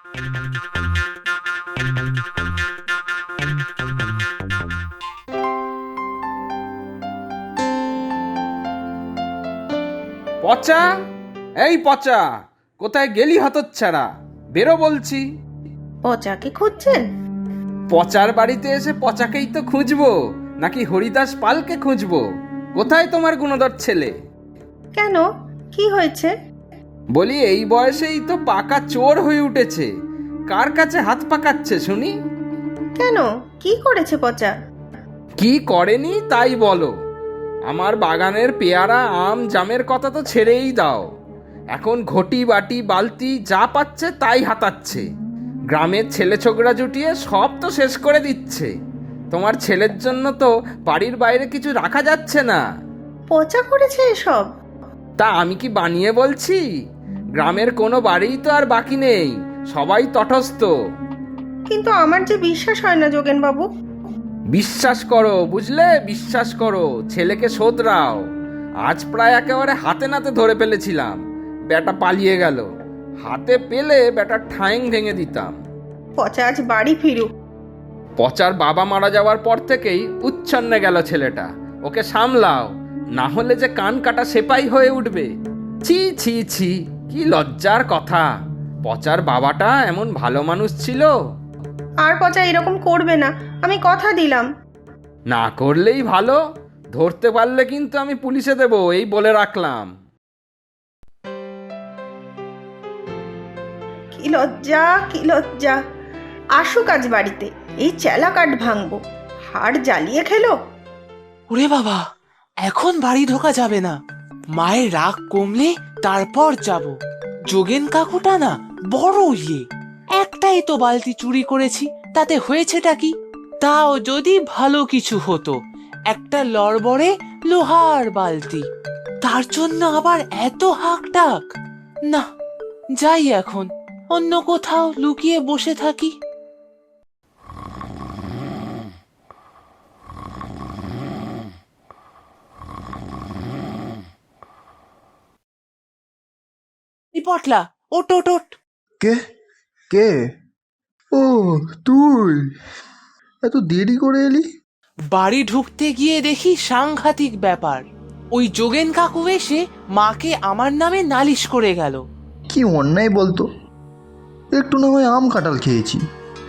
পচা, এই পচা, কোথায় গেলি হতচ্ছাড়া? বেরো বলছি। পচাকে খুঁজছেন? পচার বাড়িতে এসে পচাকেই তো খুঁজবো, নাকি হরিদাস পালকে খুঁজবো? কোথায় তোমার গুণধর ছেলে? কেন, কি হয়েছে? বলি এই বয়সেই তো পাকা চোর হয়ে উঠেছে, কার কাছে হাত পাকাচ্ছে শুনি? কেন, কি করেছে পচা? কি করেনি তাই বলো। আমার বাগানের পেয়ারা, আম, জামের কথা তো ছেড়েই দাও। এখন ঘটি বাটি বালতি যা পাচ্ছে তাই হাতাচ্ছে। গ্রামের ছেলে ছোকরা জুটিয়ে সব তো শেষ করে দিচ্ছে। তোমার ছেলের জন্য তো বাড়ির বাইরে কিছু রাখা যাচ্ছে না। পচা করেছে এসব? তা আমি কি বানিয়ে বলছি? গ্রামের কোনো বাড়িই তো আর বাকি নেই, সবাই তটস্থ। কিন্তু আমার যে বিশ্বাস হয় না যোগেন বাবু। বিশ্বাস করো, বুঝলে, বিশ্বাস করো। ছেলেকে শোধরাও। আজ প্রায় একেবারে হাতে নাতে ধরে ফেলেছিলাম, বেটা পালিয়ে গেল। হাতে পেলে বেটার ঠাঁই ভেঙে দিতাম। পচা আজ বাড়ি ফিরুক। পচার বাবা মারা যাওয়ার পর থেকেই উচ্ছন্নে গেল ছেলেটা। ওকে সামলাও, না হলে যে কান কাটা সেপাই হয়ে উঠবে। ছি ছি ছি, কি লজ্জার কথা। পচার বাবাটা এমন ভালো মানুষ ছিল। আর পচা এরকম করবে না, আমি কথা দিলাম। না করলেই ভালো। ধরতে পারলে কিন্তু আমি পুলিশে দেবো, এই বলে রাখলাম। কি লজ্জা, কি লজ্জা। আসুক আজ বাড়িতে, এই চেলা কাঠ ভাঙবো। হাড় জ্বালিয়ে খেলো। ওরে বাবা, এখন বাড়ি ঢোকা যাবে না। মায়ের রাগ কমলে তারপর যাব। যোগেন কাকুটা না বড় একটাই তো বালতি চুরি করেছি, তাতে হয়েছেটা কি? তাও যদি ভালো কিছু হতো, একটা লড়বড়ে লোহার বালতি, তার জন্য আবার এত হাক ডাক। না, যাই এখন, অন্য কোথাও লুকিয়ে বসে থাকি। পটলা, ওট ওট ওট। কে কে? ও, তুই এত দেরি করে এলি? বাড়ি ঢুকতে গিয়ে দেখি সাংঘাতিক ব্যাপার। ওই যোগেন কাকু এসে মাকে আমার নামে নালিশ করে গেল। কি অন্যায় বলতো? একটু না হয় আম কাঁঠাল খেয়েছি,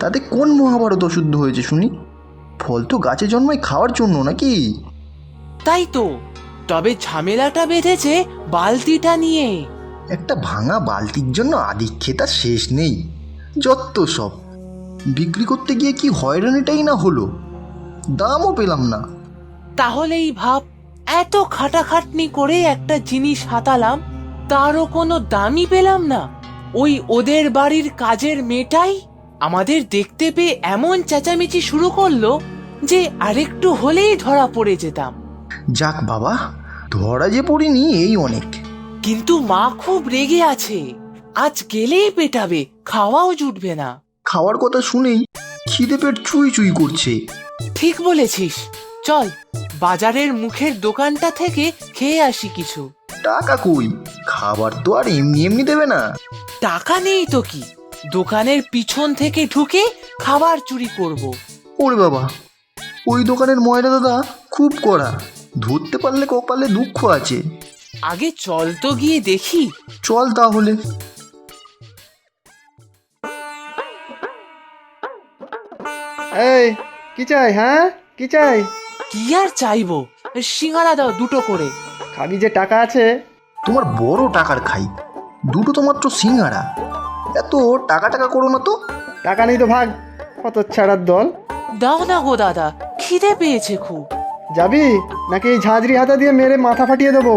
তাতে কোন মহাভারত অশুদ্ধ হয়েছে শুনি? ফল তো গাছে জন্মায় খাওয়ার জন্য নাকি? তাই তো, তবে ঝামেলাটা বেঁধেছে বালতিটা নিয়ে। একটা ভাঙা বালতির জন্য আদিক্ষেতার শেষ নেই। যত সব বিক্রি করতে গিয়ে কি হয়রানিটাই না হলো, দামও পেলাম না। তাহলেই ভাব, এত খাটাখাটনি করে একটা জিনিস হাতালাম, তারও কোনো দামই পেলাম না। ওই ওদের বাড়ির কাজের মেয়েটাই আমাদের দেখতে পেয়ে এমন চেঁচামেচি শুরু করলো যে আরেকটু হলেই ধরা পড়ে যেতাম। যাক বাবা, ধরা যে পড়িনি এই অনেক। কিন্তু মা খুব রেগে আছে, আজ গেলেই পেটাবে, খাওয়াও জুটবে না। খাওয়ার কথা শুনেই খিদে পেট চুই চুই করছে। ঠিক বলেছিস, চল বাজারের মুখের দোকানটা থেকে খেয়ে আসি কিছু। টাকা কই? খাবার তো আর এমনি এমনি দেবে না। টাকা নেই তো কি, দোকানের পিছন থেকে ঢুকে খাবার চুরি করব। ওরে বাবা, ওই দোকানের ময়রা দাদা খুব কড়া, ধরতে পারলে কপালে দুঃখ আছে। আগে চল তো গিয়ে দেখি। চল তাহলে। এই, কি চাই? হ্যাঁ, কি চাই? কি আর চাইবো, সিঙ্গারা দাও দুটো করে। খাবি যে টাকা আছে? তোমার বড় টাকার খাই, দুটো তো মাত্র সিঙ্গারা, এত টাকা টাকা করো না তো। টাকা নেই তো ভাগ, কত ছাড়ার দল। দাও না গো দাদা, খিদে পেয়েছে খুব। যাবি নাকি এই ঝাঁঝরি হাতা দিয়ে মেরে মাথা ফাটিয়ে দেবো?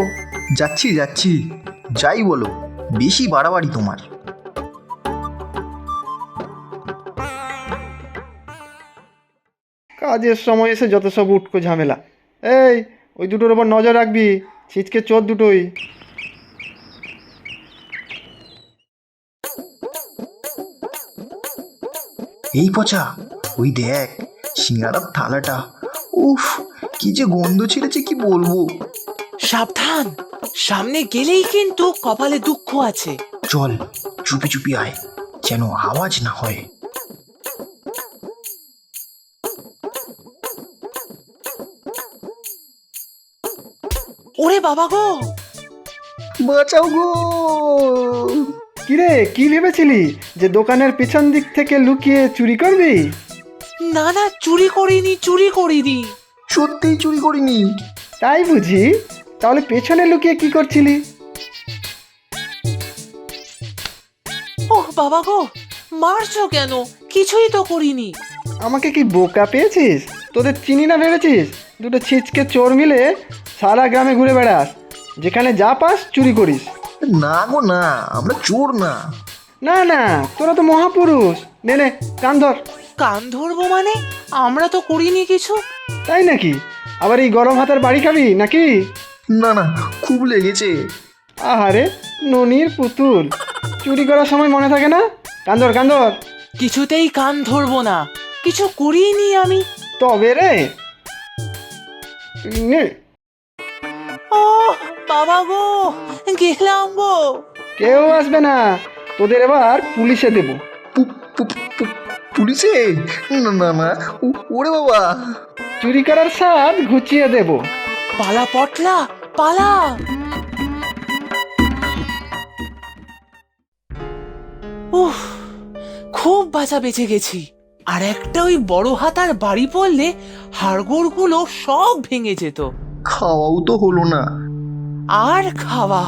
যাচ্ছি যাচ্ছি, যাই বলো, বেশি বাড়াবাড়ি তোমার। কাজের সময় এসে যত সব উটকো ঝামেলা। এই, ওই দুটোর ওপর নজর রাখবি, ছিচকে চোর দুটোই। এই পচা, ওই দেখ সিঙ্গারার থালাটা, উফ কি যে গন্ধ ছেড়েছে কি বলবো। সাবধান, সামনে গেলেই কিন্তু কপালে দুঃখ আছে। চল চুপি চুপি আয়, যেন আওয়াজ না হয়। ওরে বাবা গো, বাঁচাও গো! কিরে, কি ভেবেছিলি যে দোকানের পিছন দিক থেকে লুকিয়ে চুরি করবি? না না, চুরি করিনি, চুরি করিনি। সত্যিই চুরি করিনি। তাই বুঝি? তাহলে পেছনে লুকিয়ে কি করছিলি? ওহ বাবা গো, মারছো কেন? কিছুই তো করিনি। আমাকে কি বোকা পেয়েছিস? তোদের চিনি না ভেবেছিস? দুটো ছিচকে চোর মিলে সারা গ্রামে ঘুরে বেড়াস, যেখানে যা পাস চুরি করিস। না গো না, আমরা চোর না। না না, তোরা তো মহাপুরুষ। নে নে, কান ধর। কান ধরবো মানে? আমরা তো করিনি কিছু। তাই নাকি? আবার এই গরম হাতের বাড়ি খাবি নাকি? না না, খুব লেগেছে। আহারে, ননির পুতুল, চুরি করার সময় মনে থাকে না? কান ধর, কান ধর। কিছুতেই কান ধরবো না, কিছু করিনি আমি। তবে রে, নে। ও বাবা গো, গেলাম গো। কেউ আসবে না, তোদের এবার পুলিশে দেব। পুলিশে? না না না, ওরে বাবা! চুরি করার স্বাদ ঘুচিয়ে দেব। পালা পটলা, পালা। উফ, খুব বাঁচা বেঁচে গেছি। আর একটা ওই বড় হাতার বাড়ি পড়লে হাড়গোড়গুলো সব ভেঙে যেত। খাওয়াও তো হলো না। আর খাওয়া,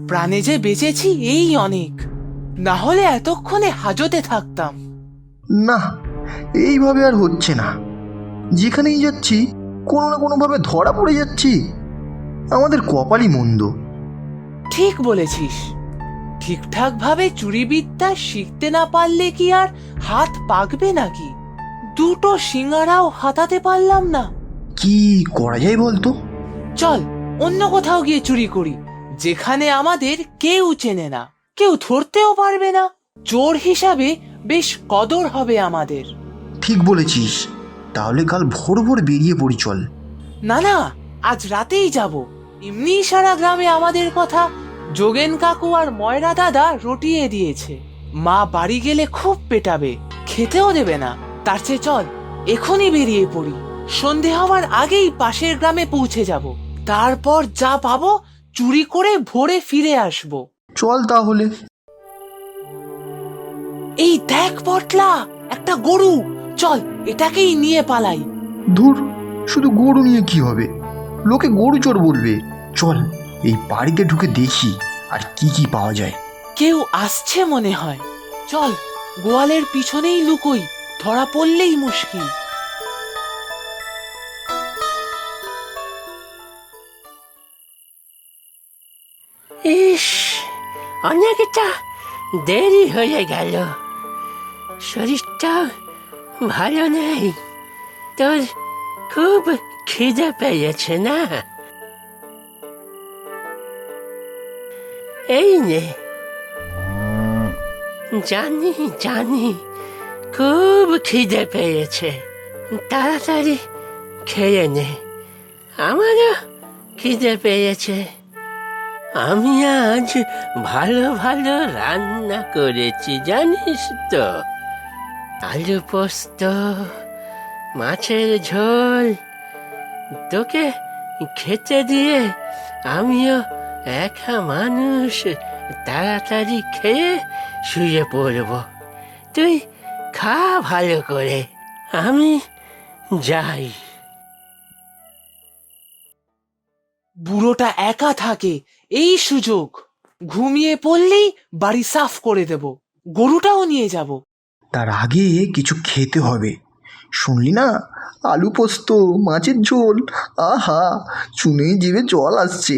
প্রাণে যে বেঁচেছি এই অনেক, না হলে এতক্ষণে হাজতে থাকতাম। না, এইভাবে আর হচ্ছে না। যেখানেই যাচ্ছি কোনো না কোনোভাবে ধরা পড়ে যাচ্ছি। আমাদের কপালই মন্দ। ঠিক বলেছিস, ঠিকঠাক ভাবে চুরিবিদ্যা শিখতে না পারলে কি আর হাত পাকবে নাকি? দুটো সিঙ্গারাও হাতাতে পারলাম না। কি করা যায় বলতো? চল অন্য কোথাও গিয়ে চুরি করি, যেখানে আমাদের কেউ চেনে না, কেউ ধরতেও পারবে না। চোর হিসাবে বেশ কদর হবে আমাদের। ঠিক বলেছিস। তাহলে কাল ভোর ভোর বেরিয়ে পড়ি, চল। না না, আজ রাতেই যাব। এমনি সারা গ্রামে আমাদের কথা যোগেন কাকু আর ময়রা দাদা রটিয়ে দিয়েছে। মা বাড়ি গেলে খুব পেটাবে, খেতেও দেবে না। তার চেয়ে চল এখনই বেরিয়ে পড়ি। সন্ধে হওয়ার আগেই পাশের গ্রামে পৌঁছে যাব। তারপর যা পাবো চুরি করে ভোরে ফিরে আসব। চল তাহলে। এই দেখ পটলা, একটা গরু। চল এটাকেই নিয়ে পালাই। ধুর, শুধু গরু নিয়ে কি হবে? লোকে গরু চোর বলবে। চল এই বাড়িতে ঢুকে দেখি আর কি কি পাওয়া যায়। কেউ আসছে মনে হয়। চল গোয়ালের পিছনেই লুকোই, ধরা পড়লেই মুশকিল। ইস, অনেকটা দেরি হয়ে গেল। শরীরটা ভালো নেই। তোর খুব খিদে পেয়েছে না? এই নে। জানি জানি, খুব খিদে পেয়েছে। তাড়াতাড়ি খেয়ে নে, আমারও খিদে পেয়েছে। আমি আজ ভালো ভালো রান্না করেছি জানিস তো। আলু পোস্ত, মাছের ঝোল। তোকে খেতে দিয়ে আমিও একা মানুষ, তাড়াতাড়ি খেয়ে শুয়ে পড়ব। তুই খা ভালো করে, আমি যাই। বুড়োটা একা থাকে, এই সুযোগ। ঘুমিয়ে পড়লেই বাড়ি সাফ করে দেব, গরুটাও নিয়ে যাব। তার আগে কিছু খেতে হবে। শুনলি না? আলু পোস্ত, মাছের ঝোল। আহা, শুনেই জিভে জল আসছে।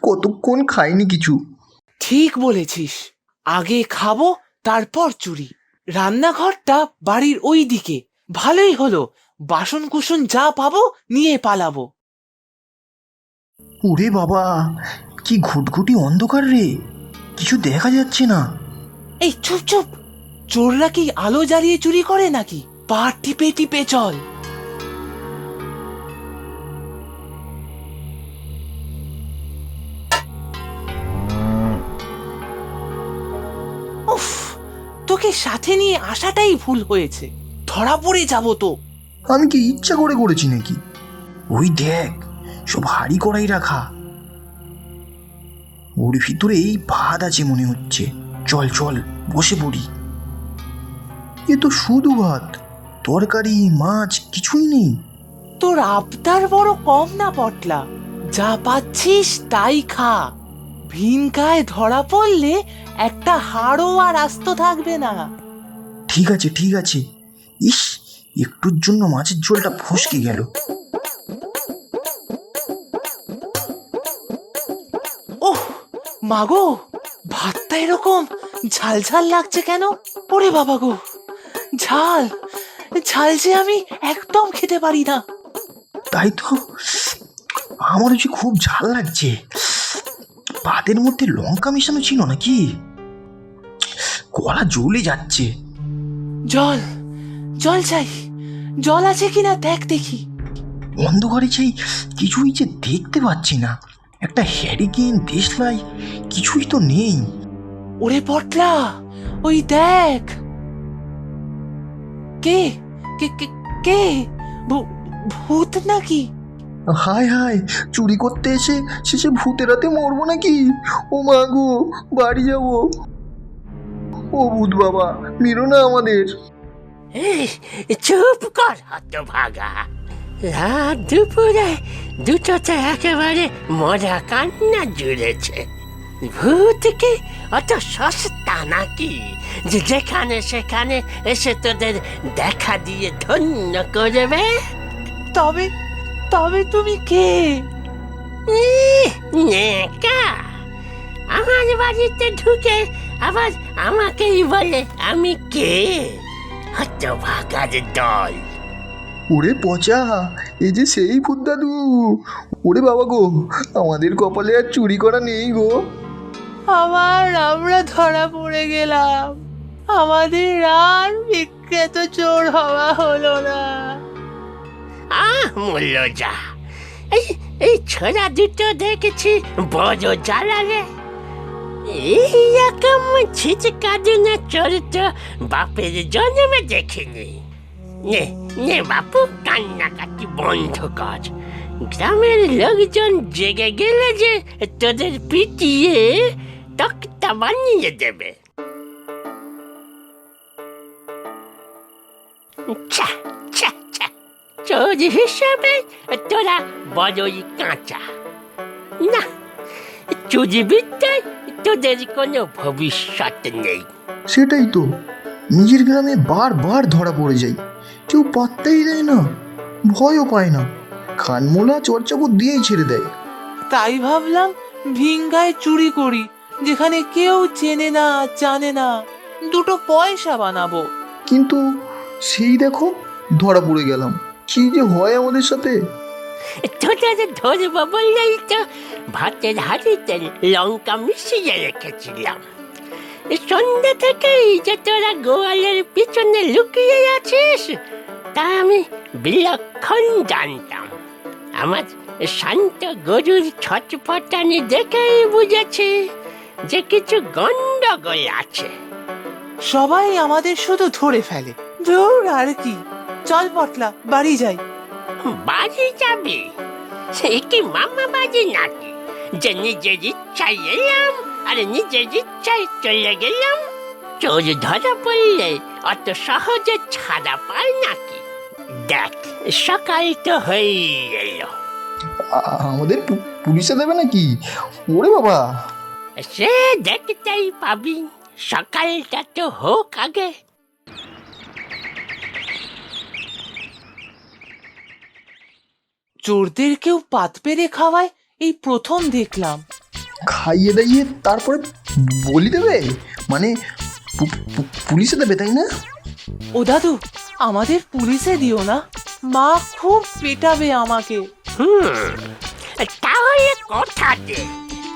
কতক্ষণ খাইনি কিছু। ঠিক বলেছিস, আগে খাবো তারপর চুরি। রান্নাঘরটা বাড়ির ওই দিকে। ভালোই হলো, বাসন কুসন যা পাবো নিয়ে পালাবো। ওরে বাবা, কি ঘুটঘুটি অন্ধকার রে, কিছু দেখা যাচ্ছে না। এই চুপ চুপ, চোররা কি আলো জ্বালিয়ে চুরি করে নাকি? পা টিপে টিপে চল। উফ, তো তোকে সাথে নিয়ে আসাটাই ভুল হয়েছে, ধরা পড়ে যাব তো। আমি কি ইচ্ছা করে করেছি নাকি? ওই দেখ, সব হাড়ি কড়াই রাখা, ওর ভিতরে এই ভাত আছে মনে হচ্ছে। চল চল বসে পড়ি। এ তো শুধু ভাত, তরকারি মাছ কিছুই নেই। তোর আবদার বড় কম না পটলা, যা পাচ্ছিস তাই খা। ভিন গায়ে ধরা পড়লে একটা হাড়ও আর আস্ত থাকবে না। ঠিক আছে ঠিক আছে। ইস, একটুর জন্য মাছের ঝোলটা ফসকে গেল। ওহ মাগো, ভাতটা এরকম ঝাল ঝাল লাগছে কেন? ওরে বাবা গো, ঝাল ঝাল যে আমি একদম খেতে পারি না। তাই তো, আমারও যে খুব ঝাল লাগছে। ভাতের মধ্যে লঙ্কা মেশানো ছিল নাকি? গলা জ্বলে যাচ্ছে। জল জল চাই, জল আছে কিনা দেখ দেখি। অন্ধকারে চাই, কিছুই যে দেখতে পাচ্ছি না। একটা হ্যারিকেন দেশলাই কিছুই তো নেই। ওরে পটলা, ওই দেখ। কে কে কে কে? ভূত নাকি? হায় হায়, চুরি করতে এসে শেষে ভূতের হাতে মরবো নাকি? ও মা গো, বাড়ি যাবো। ও ভূত বাবা, মেরো না আমাদের। এই চুপ কর হতভাগা। রাত দুপুরে দুটোতে একেবারে মজা কান্না জুড়েছে। ভূত কি অত সস্তা নাকি যে যেখানে সেখানে এসে তোদের দেখা দিয়ে ধন্য করবে? তবে তবে তুমি কে? নেকা, আমার বাড়িতে ঢুকে আবার আমাকেই বলে আমি কে? হতভাগার দল। ওরে পচা, এই যে সেই ভূত দাদু। ওরে বাবা গো, আমাদের কপালে আর চুরি করা নেই গো। আমরা ধরা পড়ে গেলাম, আমাদের আর বিখ্যাত চোর হওয়া হলো না। মূল্য যা, এই ছোড়া দুটো দেখেছি বড় জ্বালালে। এইরকম ছিচকাদুনা চোর তো বাপের জন্মে দেখিনি। নে নে বাপু, কান্নাকাটি বন্ধ কর। গ্রামের লোকজন জেগে গেলে যে তোদের পিটিয়ে তক্তা বানিয়ে দেবে। ছা ছা ছা, চোর হিসাবে তোরা বড়ই কাঁচা। না, চুরি বিদ্যায় তোদের কোনো ভবিষ্যৎ নেই। সেটাই তো, নিজের গ্রামে বারবার ধরা পড়ে যাই, কেউ পাত্তাই দেয় না, ভয়ও পায় না। খানমোলা চর্চাপদ দিয়েই ছেড়ে দেয়। তাই ভাবলাম ভিঙ্গায় চুরি করি, যেখানে কেউ চেনে না জানে না, দুটো পয়সা বানাবো। কিন্তু সেই দেখো, ধরা পড়ে গেলাম। কি যে হয় আমাদের সাথে। তোদের ধরবো বললেই তো ভাতের হাঁড়িতে লঙ্কা মিশিয়ে রেখেছিলাম। সন্ধ্যা থেকেই যে তোরা গোয়ালের পিছনে লুকিয়ে আছিস তা আমি বিলক্ষণ জানতাম। আমার শান্ত গরুর ছটফটানি দেখেই বুঝেছি যে কিছু গন্ডগোল আছে। সবাই আমাদের শুধু ধরে ফেলে, ধর আর কি। চল পটলা, বাড়ি যাই। বাড়ি যাবি? সে কি মামা বাড়ি নাকি যে নিজের ইচ্ছায় এলাম আর নিজের ইচ্ছায় চলে গেলাম? চোর ধরা পড়লে অত সহজে ছাড়া পায় নাকি? দেখ, সকাল তো হয়ে এলো। আমাদের পুলিশে দেবে নাকি? ওরে বাবা, সে দেখতেই পাবি, সকালটা তো হোক আগে। চোরদের কেউ পাত পেরে খাওয়ায় এই প্রথম দেখলাম। খাইয়ে দাইয়ে তারপরে বলি দেবে, মানে পুলিশে দেবে, তাই না? ও দাদু, আমাদের পুলিশে দিও না, মা খুব পেটাবে আমাকে। তাহলে কথা দে,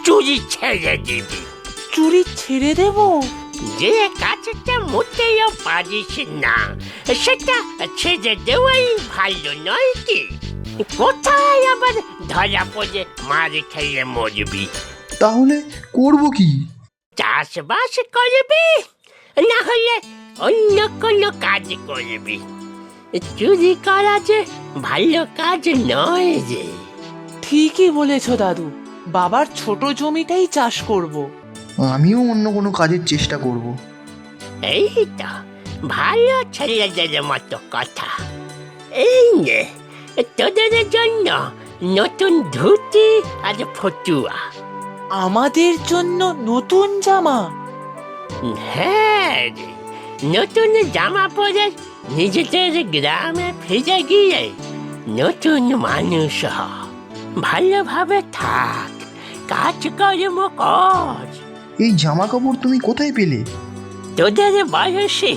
চুরি ছেড়ে দিবি। চুরি ছেড়ে দেব? যে কাজটা মোটেও পারিস না সেটা ছেড়ে দেওয়াই ভালো নয় কি? কোথায় আবার ধরা পড়ে মার খেয়ে মরবি? তাহলে করবো কি? চাষবাস করবি না হলে অন্য কোনো কাজ করবি। চুরি করা যে ভালো কাজ নয় যে। ঠিকই বলেছ দাদু, বাবার ছোট জমিটাই চাষ করব। আমিও অন্য কোনো কাজের চেষ্টা করব। এই তো ভালো ছেলেদের মতো কথা। এই নে তোদের জন্য নতুন ধুতি আর ফতুয়া। আমাদের জন্য নতুন জামা? হ্যাঁ রে, নতুন জামা পরে নিজেদের গ্রামে ফিরে গিয়ে নতুন মানুষ হ। ভালোভাবে থাক, কাজকর্ম কর। এই জামা কাপড় তুমি কোথায় পেলে? তোদের বয়সে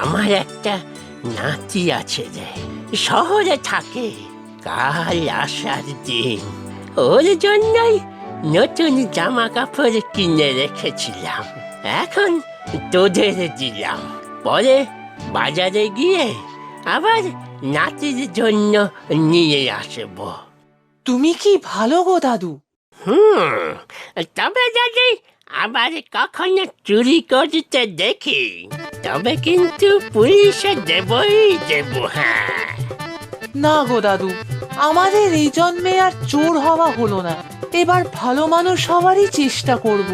আমার একটা নাতি আছে রে, শহরে থাকে। কাল আসার দিন, ওর জন্যই নতুন জামা কাপড় কিনে রেখেছিলাম। এখন তোদের দিলাম, পরে বাজারে গিয়ে আবার নাতির জন্য নিয়ে আসবো। তুমি কি ভালো গো দাদু। তবে যদি আবার কখনো চুরি করতে দেখি, তবে কিন্তু পুলিশে দেবই দেব। হ্যাঁ, না গো দাদু, আমাদের এই জন্মে আর চোর হওয়া হলো না, এবার ভালো মানুষ হওয়ারই চেষ্টা করব।